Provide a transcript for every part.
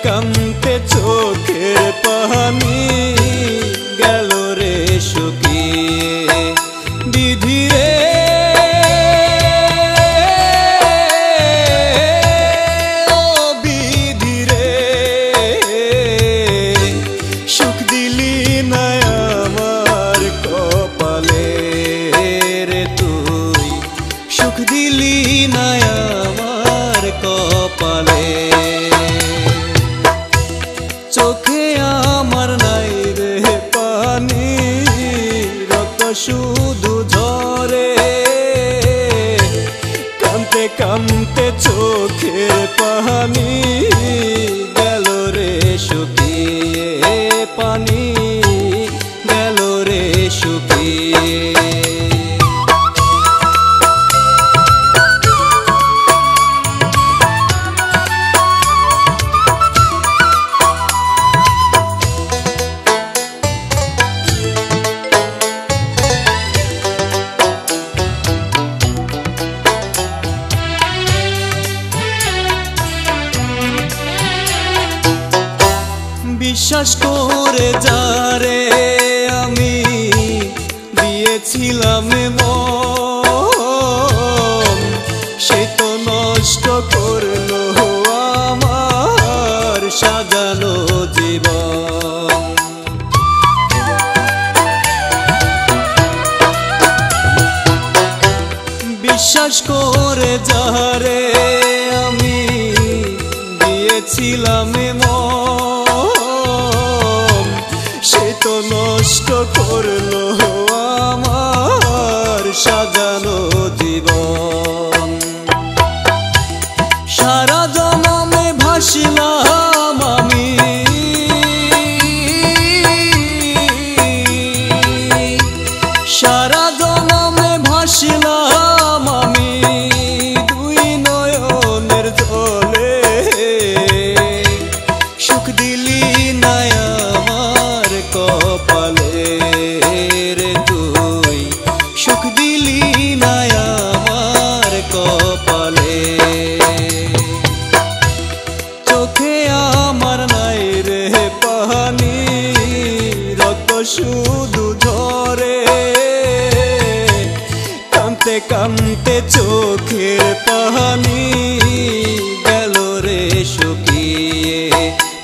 কামতে চোখের পানি গেল রে শুকিয়ে বিধি রে ও বিধি রে সুখ দিলি না আমার কপালে রে তুই সুখ দিলি না আমার কপালে চোখে আমার নাই রে পানি রক্ত শুধু ঝরে কাঁদতে কাঁদতে চোখের পানি গেল রে শুকিয়ে পানি গেল রে শুকিয়ে বিশ্বাস করে যারে আমি দিয়েছিলাম মন সে তো নষ্ট করলো আমার সাজানো জীবন বিশ্বাস করে যারে আমি দিয়েছিলাম মন সে তো নষ্ট করলো আমার সাজানো জীবন সারা জনমে ভাসিলাম আমি সারা জনমে ভাসিলাম আমি দুই নয়নের জলে সুখ দিলি না আমার কপালে রে তুই সুখ দিলি না আমার কপালে চোখে আমার নাই রে পানি রক্ত শুধু ঝরে কাঁদতে কাঁদতে চোখের পানি গেল রে শুকিয়ে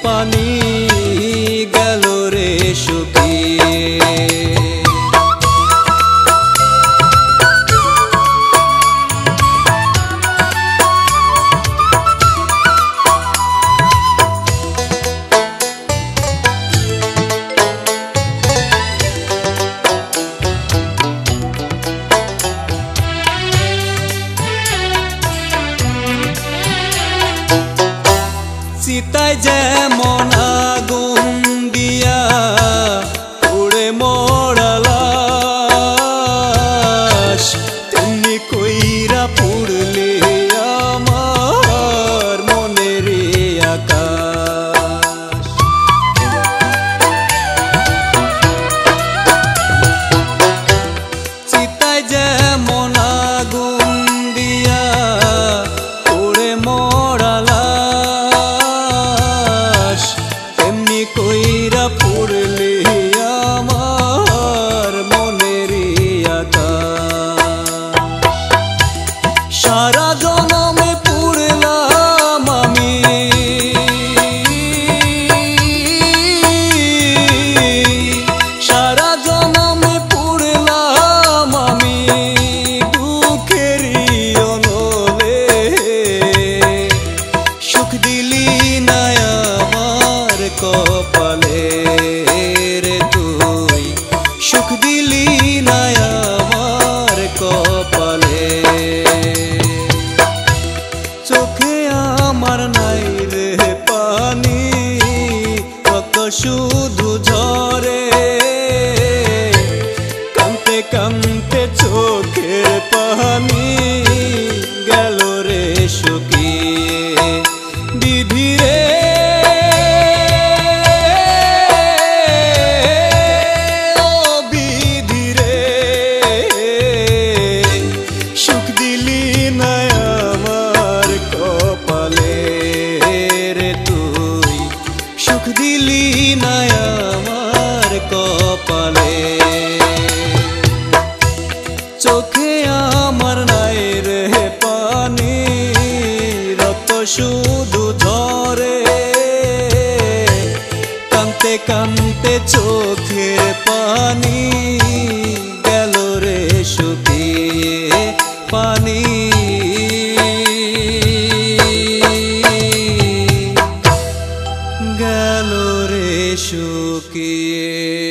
পানি গেল রে শুকিয়ে চিতায় যেমন আগুন দিয়া উড়ে মরালাস তেমনি কইরা পুড়লে আমার মনের আকাশ চিতায় যেমন আগুন দিয়া উড়ে মরালাস তেমনি কইরা পুড়লে আমার মনের আকাশ সারা জনমে পুড়লাম আমি সারা জনমে পুড়লাম আমি দুঃখেরই অনলে সুখ দিলি না আমার কপালে রে তুই সুখ দিলি না আমার কপালে চোখে আমার নাই রে পানি রক্ত শুধু ঝরে কাঁদতে কাঁদতে চোখের পানি গেল রে শুকিয়ে বিধি রে ও বিধি রে সুখ দিলি না আমার কপালে রে তুই শুধু ঝরে কান্তে কান্তে চোখের পানি গেল রে শুকিয়ে পানি গেল রে শুকিয়ে।